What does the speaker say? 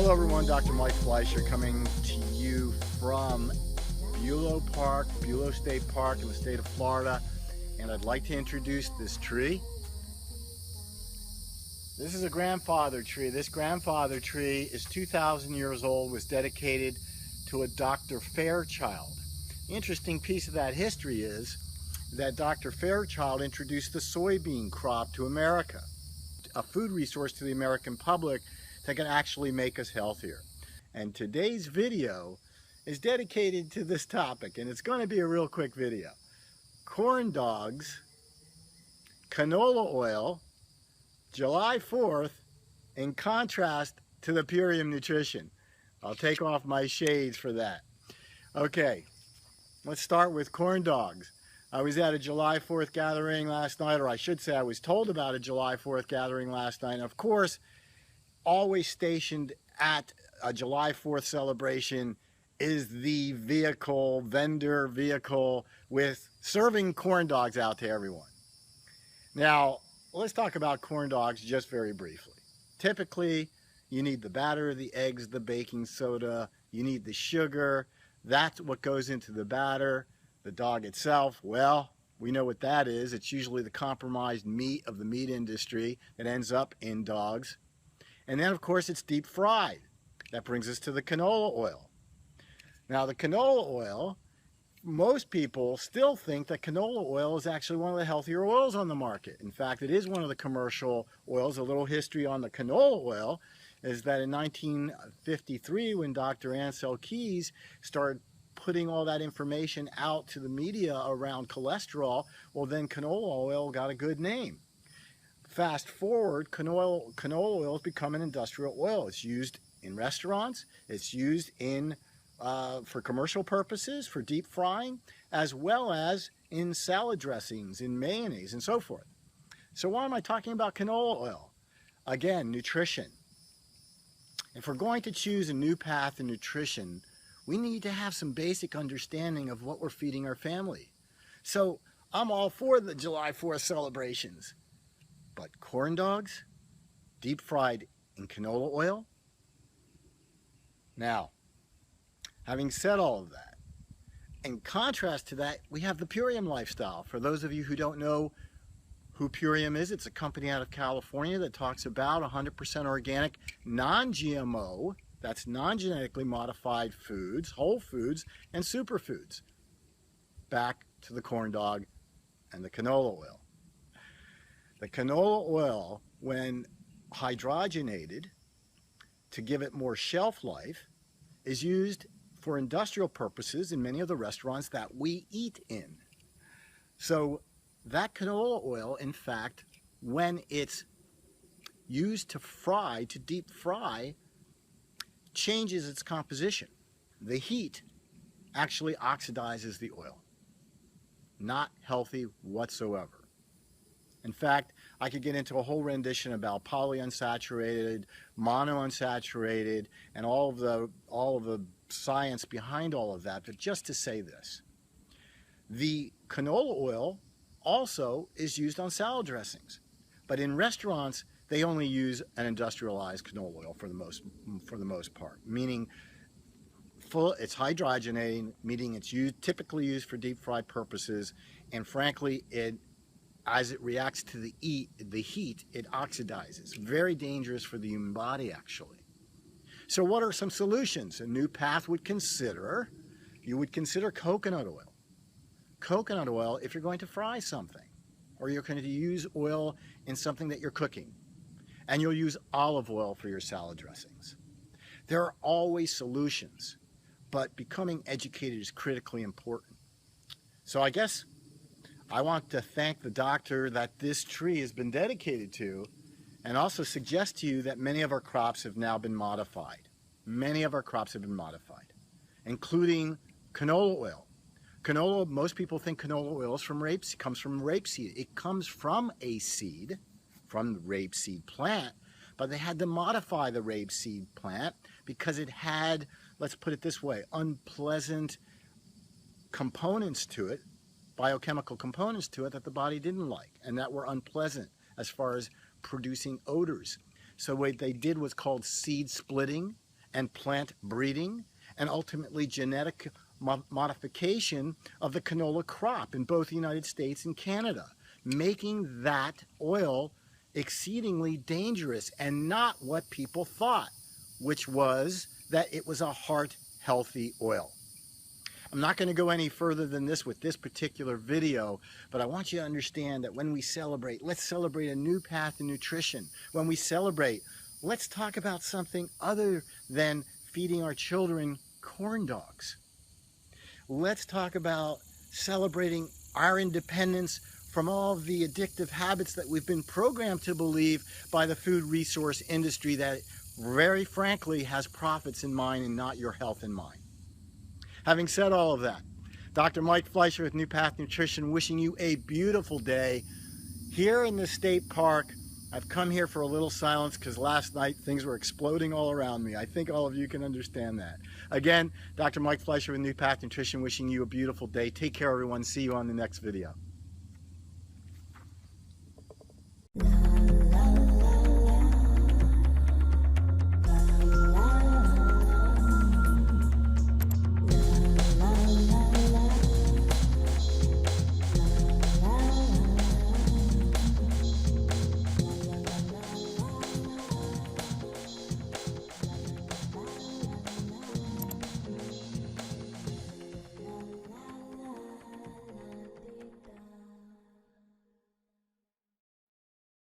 Hello everyone, Dr. Mike Fleischer coming to you from Bulow State Park in the state of Florida, and I'd like to introduce this tree. This is a grandfather tree. This grandfather tree is 2,000 years old, was dedicated to a Dr. Fairchild. Interesting piece of that history is that Dr. Fairchild introduced the soybean crop to America, a food resource to the American public that can actually make us healthier. And today's video is dedicated to this topic, and it's going to be a real quick video. Corn dogs, canola oil, July 4th, in contrast to the Purium nutrition. I'll take off my shades for that. Okay, let's start with corn dogs. I was at a July 4th gathering last night, or I should say I was told about a July 4th gathering last night. And of course, always stationed at a July 4th celebration is the vendor vehicle with serving corn dogs out to everyone. Now, let's talk about corn dogs just very briefly. Typically, you need the batter, the eggs, the baking soda, you need the sugar. That's what goes into the batter. The dog itself, well, we know what that is. It's usually the compromised meat of the meat industry that ends up in dogs. And then, of course, it's deep fried. That brings us to the canola oil. Now, the canola oil, most people still think that canola oil is actually one of the healthier oils on the market. In fact, it is one of the commercial oils. A little history on the canola oil is that in 1953, when Dr. Ansel Keys started putting all that information out to the media around cholesterol, well, then canola oil got a good name. Fast forward, canola oil has become an industrial oil. It's used in restaurants. It's used for commercial purposes, for deep frying, as well as in salad dressings, in mayonnaise, and so forth. So why am I talking about canola oil? Again, nutrition. If we're going to choose a new path in nutrition, we need to have some basic understanding of what we're feeding our family. So I'm all for the July 4th celebrations. But corn dogs, deep fried in canola oil? Now, having said all of that, in contrast to that, we have the Purium lifestyle. For those of you who don't know who Purium is, it's a company out of California that talks about 100% organic, non-GMO, that's non-genetically modified foods, whole foods, and superfoods. Back to the corn dog and the canola oil. The canola oil, when hydrogenated to give it more shelf life, is used for industrial purposes in many of the restaurants that we eat in. So that canola oil, in fact, when it's used to fry, to deep fry, changes its composition. The heat actually oxidizes the oil. Not healthy whatsoever. In fact, I could get into a whole rendition about polyunsaturated, monounsaturated, and all of the science behind all of that, but just to say this. The canola oil also is used on salad dressings, but in restaurants they only use an industrialized canola oil for the most part, meaning it's hydrogenating, meaning it's typically used for deep fried purposes, and frankly, as it reacts to the heat, it oxidizes. Very dangerous for the human body, actually. So what are some solutions? A new path would consider, you would consider coconut oil. Coconut oil if you're going to fry something, or you're going to use oil in something that you're cooking. And you'll use olive oil for your salad dressings. There are always solutions, but becoming educated is critically important. So I guess I want to thank the doctor that this tree has been dedicated to, and also suggest to you that many of our crops have now been modified. Many of our crops have been modified, including canola oil. Canola, most people think canola oil comes from rapeseed. It comes from a seed, from the rapeseed plant, but they had to modify the rapeseed plant because it had, let's put it this way, unpleasant components to it, biochemical components to it that the body didn't like and that were unpleasant as far as producing odors. So what they did was called seed splitting, and plant breeding and ultimately genetic modification of the canola crop in both the United States and Canada, making that oil exceedingly dangerous and not what people thought, which was that it was a heart-healthy oil. I'm not going to go any further than this with this particular video, but I want you to understand that when we celebrate, let's celebrate a new path in nutrition. When we celebrate, let's talk about something other than feeding our children corn dogs. Let's talk about celebrating our independence from all the addictive habits that we've been programmed to believe by the food resource industry that very frankly has profits in mind and not your health in mind. Having said all of that, Dr. Mike Fleischer with New Path Nutrition wishing you a beautiful day. Here in the state park, I've come here for a little silence because last night things were exploding all around me. I think all of you can understand that. Again, Dr. Mike Fleischer with New Path Nutrition wishing you a beautiful day. Take care, everyone. See you on the next video.